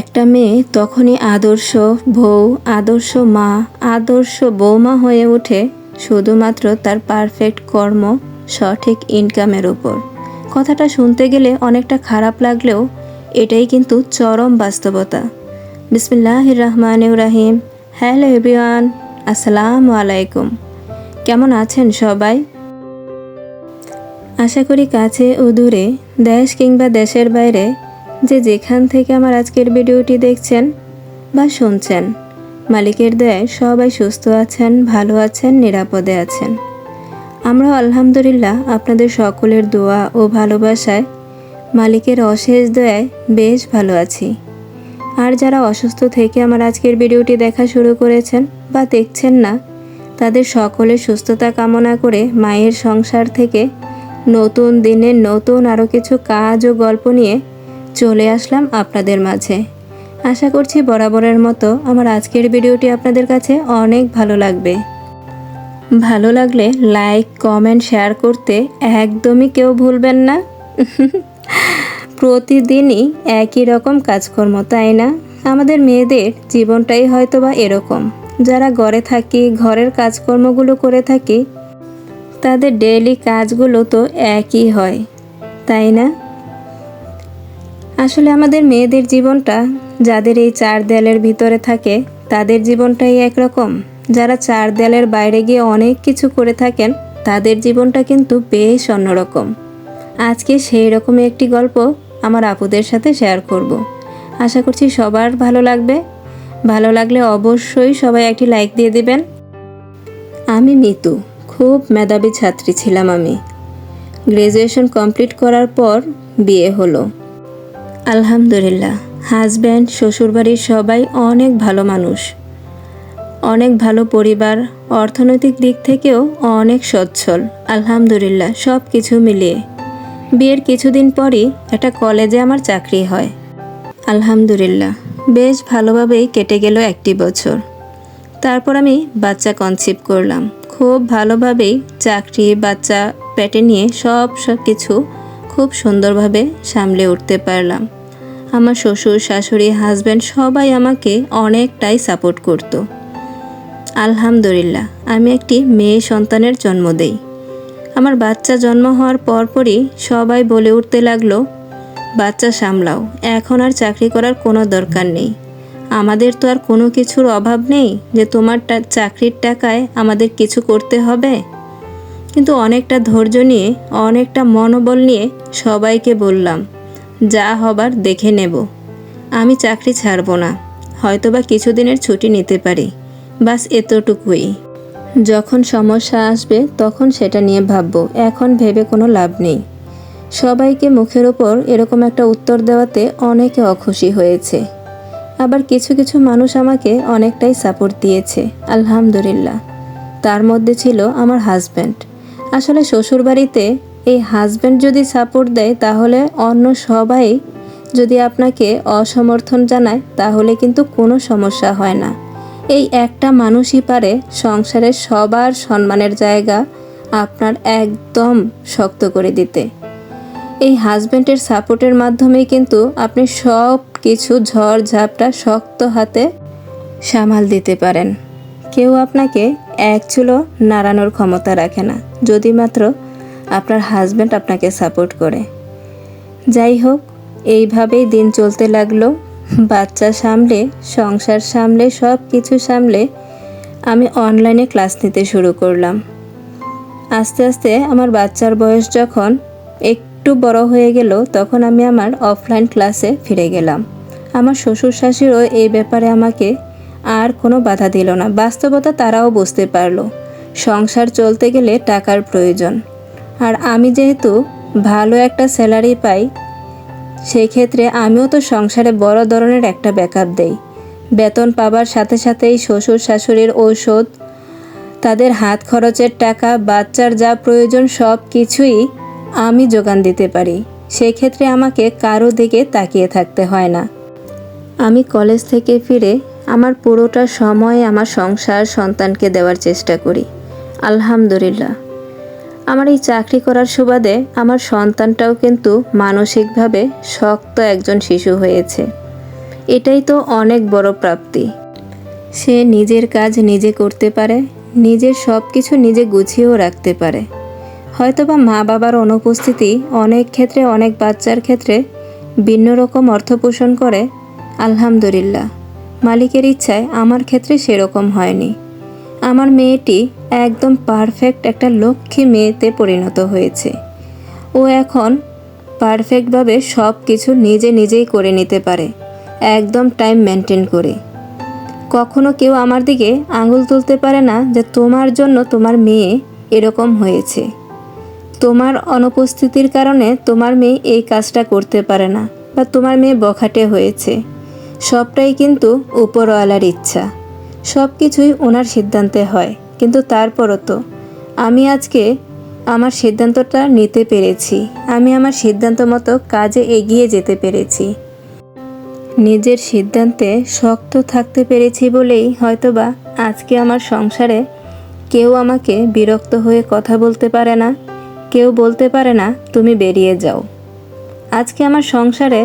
একটা মেয়ে তখনই আদর্শ বউ, আদর্শ মা, আদর্শ বৌমা হয়ে ওঠে শুধুমাত্র তার পারফেক্ট কর্ম, সঠিক ইনকামের উপর। কথাটা শুনতে গেলে অনেকটা খারাপ লাগলেও এটাই কিন্তু চরম বাস্তবতা। বিসমিল্লাহির রহমানির রহিম। হ্যালো এভরিওয়ান, আসসালামু আলাইকুম। কেমন আছেন সবাই? আশা করি কাছে ও দূরে, দেশ কিংবা দেশের বাইরে যে যেখান থেকে আমার আজকের ভিডিওটি দেখছেন বা শুনছেন, মালিকের দয়ায় সবাই সুস্থ আছেন, ভালো আছেন, নিরাপদে আছেন। আমরা আলহামদুলিল্লাহ আপনাদের সকলের দোয়া ও ভালোবাসায় মালিকের অশেষ দয়ায় বেশ ভালো আছি। আর যারা অসুস্থ থেকে আমার আজকের ভিডিওটি দেখা শুরু করেছেন বা দেখছেন না, তাদের সকলের সুস্থতা কামনা করে মায়ের সংসার থেকে নতুন দিনে নতুন আরও কিছু কাজ ও গল্প নিয়ে চলে আসলাম আপনাদের মাঝে। আশা করছি বরাবরের মতো আমার আজকের ভিডিওটি আপনাদের কাছে অনেক ভালো লাগবে। ভালো লাগলে লাইক, কমেন্ট, শেয়ার করতে একদমই কেউ ভুলবেন না। প্রতিদিনই একই রকম কাজকর্ম, তাই না? আমাদের মেয়েদের জীবনটাই হয়তো বা এরকম। যারা ঘরে থাকি, ঘরের কাজকর্মগুলো করে থাকি, তাদের ডেইলি কাজগুলো তো একই হয়, তাই না? আসলে আমাদের মেয়েদের জীবনটা, যাদের এই চার দেয়ালের ভিতরে থাকে তাদের জীবনটাই একরকম। যারা চার দেয়ালের বাইরে গিয়ে অনেক কিছু করে থাকেন, তাদের জীবনটা কিন্তু বেশ অন্যরকম। আজকে সেই রকমই একটি গল্প আমার আপুদের সাথে শেয়ার করব। আশা করছি সবার ভালো লাগবে। ভালো লাগলে অবশ্যই সবাই একটি লাইক দিয়ে দিবেন। আমি মিতু, খুব মেধাবী ছাত্রী ছিলাম আমি। গ্র্যাজুয়েশন কমপ্লিট করার পর বিয়ে হলো। আলহামদুলিল্লাহ, হাজব্যান্ড, শ্বশুরবাড়ির সবাই অনেক ভালো মানুষ, অনেক ভালো পরিবার, অর্থনৈতিক দিক থেকেও অনেক সচ্ছল। আলহামদুলিল্লাহ, সব কিছু মিলিয়ে বিয়ের কিছুদিন পরই একটা কলেজে আমার চাকরি হয়। আলহামদুলিল্লাহ, বেশ ভালোভাবেই কেটে গেল একটি বছর। তারপর আমি বাচ্চা কনসিভ করলাম। খুব ভালোভাবেই চাকরি, বাচ্চা পেটে নিয়ে সব কিছু খুব সুন্দরভাবে সামলে উঠতে পারলাম। আমার শ্বশুর, শাশুড়ি, হাজব্যান্ড সবাই আমাকে অনেকটাই সাপোর্ট করত। আলহামদুলিল্লাহ, আমি একটি মেয়ে সন্তানের জন্ম দেই। আমার বাচ্চা জন্ম হওয়ার পরপরই সবাই বলে উঠতে লাগলো, বাচ্চা সামলাও, এখন আর চাকরি করার কোনো দরকার নেই। আমাদের তো আর কোনো কিছুর অভাব নেই যে তোমার চাকরির টাকায় আমাদের কিছু করতে হবে। কিন্তু অনেকটা ধৈর্য নিয়ে, অনেকটা মনোবল নিয়ে সবাইকে বললাম, যা হবার দেখে নেব। আমি চাকরি ছাড়ব না, হয়তোবা কিছুদিনের ছুটি নিতে পারি, বাস এতটুকুই। যখন সমস্যা আসবে তখন সেটা নিয়ে ভাববো, এখন ভেবে কোনো লাভ নেই। সবাইকে মুখের ওপর এরকম একটা উত্তর দেওয়াতে অনেকে অখুশি হয়েছে। আবার কিছু কিছু মানুষ আমাকে অনেকটাই সাপোর্ট দিয়েছে, আলহামদুলিল্লাহ। তার মধ্যে ছিল আমার হাজব্যান্ড। আসলে শ্বশুরবাড়িতে এই হাজব্যান্ড যদি সাপোর্ট দেয়, তাহলে অন্য সবাই যদি আপনাকে অসমর্থন জানায়, তাহলে কিন্তু কোনো সমস্যা হয় না। এই একটা মানুষই পারে সংসারের সবার সম্মানের জায়গা আপনার একদম শক্ত করে দিতে। এই হাজব্যান্ডের সাপোর্টের মাধ্যমেই কিন্তু আপনি সব কিছু ঝড় ঝাপটা শক্ত হাতে সামাল দিতে পারেন। কেউ আপনাকে এক চুলো নাড়ানোর ক্ষমতা রাখে না, যদি মাত্র আপনার হাজব্যান্ড আপনাকে সাপোর্ট করে। যাই হোক, এইভাবেই দিন চলতে লাগলো। বাচ্চা সামলে, সংসার সামলে, সব কিছু সামলে আমি অনলাইনে ক্লাস নিতে শুরু করলাম। আস্তে আস্তে আমার বাচ্চার বয়স যখন একটু বড় হয়ে গেল, তখন আমি আমার অফলাইন ক্লাসে ফিরে গেলাম। আমার শ্বশুর শাশুড়িও এই ব্যাপারে আমাকে আর কোনো বাধা দিল না। বাস্তবতা তারাও বুঝতে পারলো, সংসার চলতে গেলে টাকার প্রয়োজন। আর আমি যেহেতু ভালো একটা স্যালারি পাই, সেই ক্ষেত্রে আমিও তো সংসারে বড় ধরনের একটা ব্যাকআপ দেই। বেতন পাবার সাথে সাথেই শ্বশুর শাশুড়ির ঔষধ, তাদের হাত খরচের টাকা, বাচ্চার যা প্রয়োজন সব কিছুই আমি যোগান দিতে পারি। সেই ক্ষেত্রে আমাকে কারো দিকে তাকিয়ে থাকতে হয় না। আমি কলেজ থেকে ফিরে আমার পুরোটা সময় আমার সংসার, সন্তানকে দেওয়ার চেষ্টা করি। আলহামদুলিল্লাহ, আমার এই চাকরি করার সুবাদে আমার সন্তানটাও কিন্তু মানসিকভাবে শক্ত একজন শিশু হয়েছে। এটাই তো অনেক বড় প্রাপ্তি। সে নিজের কাজ নিজে করতে পারে, নিজের সব কিছু নিজে গুছিয়েও রাখতে পারে। হয়তোবা মা বাবার অনুপস্থিতি অনেক ক্ষেত্রে, অনেক বাচ্চার ক্ষেত্রে ভিন্ন রকম অর্থ পোষণ করে। আলহামদুলিল্লাহ, মালিকের ইচ্ছায় আমার ক্ষেত্রে সেরকম হয়নি। আমার মেয়েটি একদম পারফেক্ট একটা লক্ষ্মী মেয়েতে পরিণত হয়েছে। ও এখন পারফেক্টভাবে সব কিছু নিজেই করে নিতে পারে, একদম টাইম মেনটেন করে। কখনো কেউ আমার দিকে আঙুল তুলতে পারে না যে তোমার জন্য তোমার মেয়ে এরকম হয়েছে, তোমার অনুপস্থিতির কারণে তোমার মেয়ে এই কাজটা করতে পারে না, বা তোমার মেয়ে বখাটে হয়েছে। সবটাই কিন্তু উপরওয়ালার ইচ্ছা, সব কিছুই ওনার সিদ্ধান্তে হয়। কিন্তু তারপরও তো আমি আজকে আমার সিদ্ধান্তটা নিতে পেরেছি, আমি আমার সিদ্ধান্ত মতো কাজে এগিয়ে যেতে পেরেছি, নিজের সিদ্ধান্তে শক্ত থাকতে পেরেছি বলেই হয়তোবা আজকে আমার সংসারে কেউ আমাকে বিরক্ত হয়ে কথা বলতে পারে না, কেউ বলতে পারে না তুমি বেরিয়ে যাও। আজকে আমার সংসারে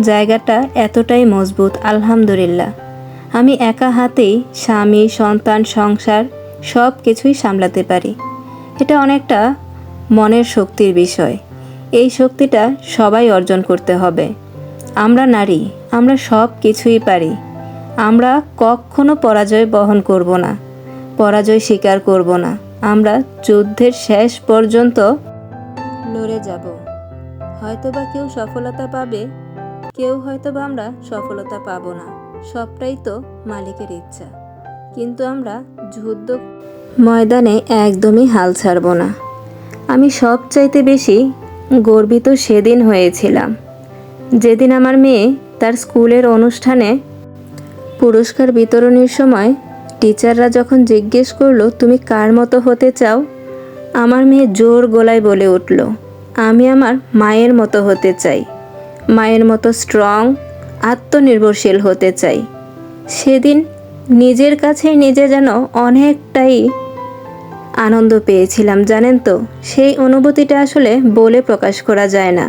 জায়গাটা এতটাই মজবুত, আলহামদুলিল্লাহ। আমি একা হাতেই স্বামী, সন্তান, সংসার সব কিছুই সামলাতে পারি। এটা অনেকটা মনের শক্তির বিষয়। এই শক্তিটা সবাই অর্জন করতে হবে। আমরা নারী, আমরা সব কিছুই পারি। আমরা কখনো পরাজয় বহন করব না, পরাজয় স্বীকার করব না। আমরা যুদ্ধের শেষ পর্যন্ত লড়ে যাব। হয়তোবা কেউ সফলতা পাবে, কেউ হয়তোবা আমরা সফলতা পাবো না। সবটাই তো মালিকের ইচ্ছা। কিন্তু আমরা যুদ্ধ ময়দানে একদমই হাল ছাড়ব না। আমি সবচাইতে বেশি গর্বিত সেদিন হয়েছিলাম যেদিন আমার মেয়ে তার স্কুলের অনুষ্ঠানে পুরস্কার বিতরণের সময় টিচাররা যখন জিজ্ঞেস করলো তুমি কার মতো হতে চাও, আমার মেয়ে জোর গলায় বলে উঠল, আমি আমার মায়ের মতো হতে চাই, মায়ের মতো স্ট্রং, আত্মনির্ভরশীল হতে চাই। সেদিন নিজের কাছেই নিজে যেন অনেকটাই আনন্দ পেয়েছিলাম, জানেন তো। সেই অনুভূতিটা আসলে বলে প্রকাশ করা যায় না।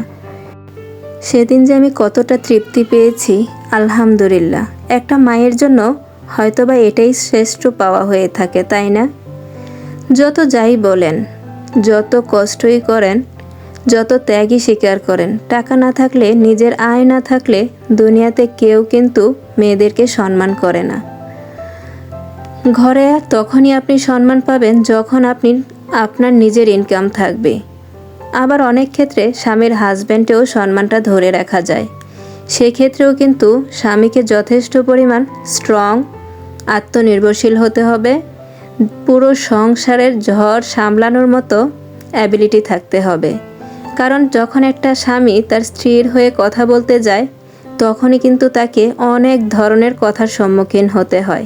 সেদিন যে আমি কতটা তৃপ্তি পেয়েছি, আলহামদুলিল্লাহ। একটা মায়ের জন্য হয়তোবা এটাই শ্রেষ্ঠ পাওয়া হয়ে থাকে, তাই না? যত যাই বলেন, যত কষ্টই করেন, যত ত্যাগই স্বীকার করেন, টাকা না থাকলে, নিজের আয় না থাকলে দুনিয়াতে কেউ কিন্তু মেয়েদেরকে সম্মান করে না। ঘরে তখনই আপনি সম্মান পাবেন যখন আপনার নিজের ইনকাম থাকবে। আবার অনেক ক্ষেত্রে স্বামীর হাজব্যান্ডেও সম্মানটা ধরে রাখা যায়। সেক্ষেত্রেও কিন্তু স্বামীকে যথেষ্ট পরিমাণ স্ট্রং, আত্মনির্ভরশীল হতে হবে। পুরো সংসারের ঝড় সামলানোর মতো অ্যাবিলিটি থাকতে হবে। কারণ যখন একটা স্বামী তার স্ত্রীর হয়ে কথা বলতে যায়, তখনই কিন্তু তাকে অনেক ধরনের কথার সম্মুখীন হতে হয়।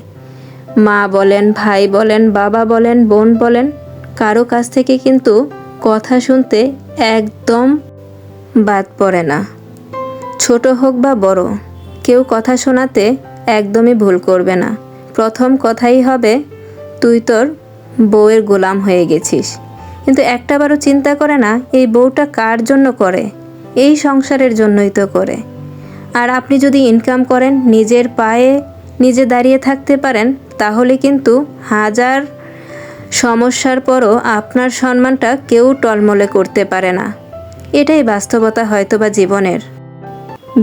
মা বলেন, ভাই বলেন, বাবা বলেন, বোন বলেন, কারো কাছ থেকে কিন্তু কথা শুনতে একদম বাদ পড়ে না। ছোট হোক বা বড়, কেউ কথা শোনাতে একদমই ভুল করবে না। প্রথম কথাই হবে, তুই তোর বউয়ের গোলাম হয়ে গেছিস। কিন্তু একটাবারও চিন্তা করে না এই বউটা কার জন্য করে, এই সংসারের জন্যই তো করে। আর আপনি যদি ইনকাম করেন, নিজের পায়ে নিজে দাঁড়িয়ে থাকতে পারেন, তাহলে কিন্তু হাজার সমস্যার পরও আপনার সম্মানটা কেউ টলমলে করতে পারে না। এটাই বাস্তবতা হয়তোবা জীবনের।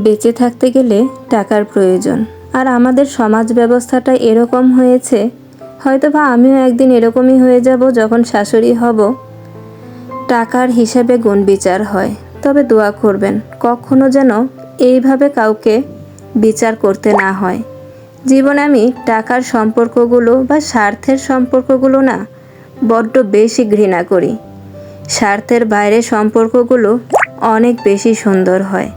বেঁচে থাকতে গেলে টাকার প্রয়োজন। আর আমাদের সমাজ ব্যবস্থাটা এরকম হয়েছে, হয়তোবা আমিও একদিন এরকমই হয়ে যাব যখন শাশুড়ি হব। টাকার হিসাবে গুণ বিচার হয়। তবে দোয়া করবেন কখনো যেন এইভাবে কাউকে বিচার করতে না হয়। জীবনে আমি টাকার সম্পর্কগুলো বা স্বার্থের সম্পর্কগুলো না বড্ড বেশি ঘৃণা করি। স্বার্থের বাইরে সম্পর্কগুলো অনেক বেশি সুন্দর হয়।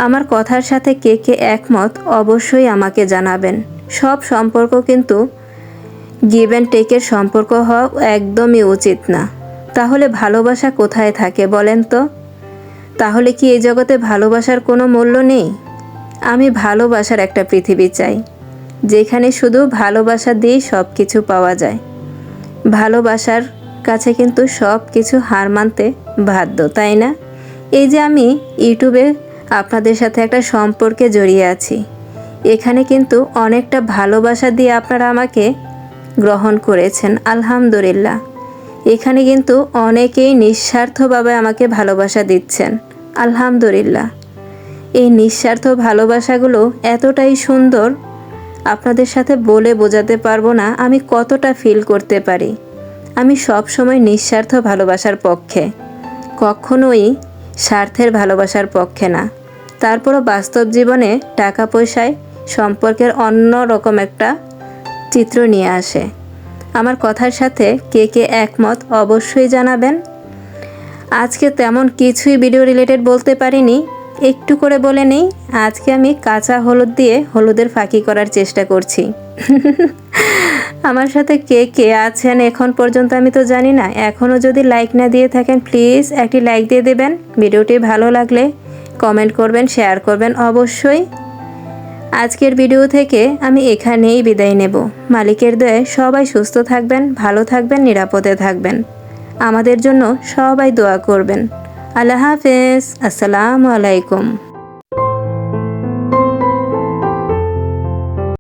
আমার কথার সাথে কে কে একমত অবশ্যই আমাকে জানাবেন। সব সম্পর্ক কিন্তু গিভ অ্যান্ড টেকের সম্পর্ক হওয়া একদমই উচিত না। তাহলে ভালোবাসা কোথায় থাকে বলেন তো? তাহলে কি এই জগতে ভালোবাসার কোনো মূল্য নেই? আমি ভালোবাসার একটা পৃথিবী চাই, যেখানে শুধু ভালোবাসা দিয়েই সব কিছু পাওয়া যায়। ভালোবাসার কাছে কিন্তু সব কিছু হার মানতে বাধ্য, তাই না? এই যে আমি ইউটিউবে আপনাদের সাথে একটা সম্পর্কে জড়িয়ে আছি, এখানে কিন্তু অনেকটা ভালোবাসা দিয়ে আপনারা আমাকে গ্রহণ করেছেন, আলহামদুলিল্লাহ। এখানে কিন্তু অনেকেই নিঃস্বার্থভাবে আমাকে ভালোবাসা দিচ্ছেন, আলহামদুলিল্লাহ। এই নিঃস্বার্থ ভালোবাসাগুলো এতটাই সুন্দর, আপনাদের সাথে বলে বোঝাতে পারবো না আমি কতটা ফিল করতে পারি। আমি সব সময় নিঃস্বার্থ ভালোবাসার পক্ষে, কখনোই স্বার্থের ভালোবাসার পক্ষে না। তারপরও বাস্তব জীবনে টাকা পয়সায় সম্পর্কের অন্য রকম একটা চিত্র নিয়ে আসে। আমার কথার সাথে কে কে একমত অবশ্যই জানাবেন। আজকে তেমন কিছুই ভিডিও রিলেটেড বলতে পারিনি, একটু করে বলে নেই। আজকে আমি কাঁচা হলুদ দিয়ে হলুদের ফাঁকি করার চেষ্টা করছি। আমার সাথে কে কে আছেন এখন পর্যন্ত আমি তো জানি না। এখনও যদি লাইক না দিয়ে থাকেন প্লিজ একটি লাইক দিয়ে দেবেন। ভিডিওটি ভালো লাগলে কমেন্ট করবেন, শেয়ার করবেন অবশ্যই। আজকের ভিডিও থেকে আমি এখানেই বিদায় নেব। মালিকের দয়ায় সবাই সুস্থ থাকবেন, ভালো থাকবেন, নিরাপদে থাকবেন। আমাদের জন্য সবাই দোয়া করবেন। আল্লাহ হাফেজ। আসসালামু আলাইকুম।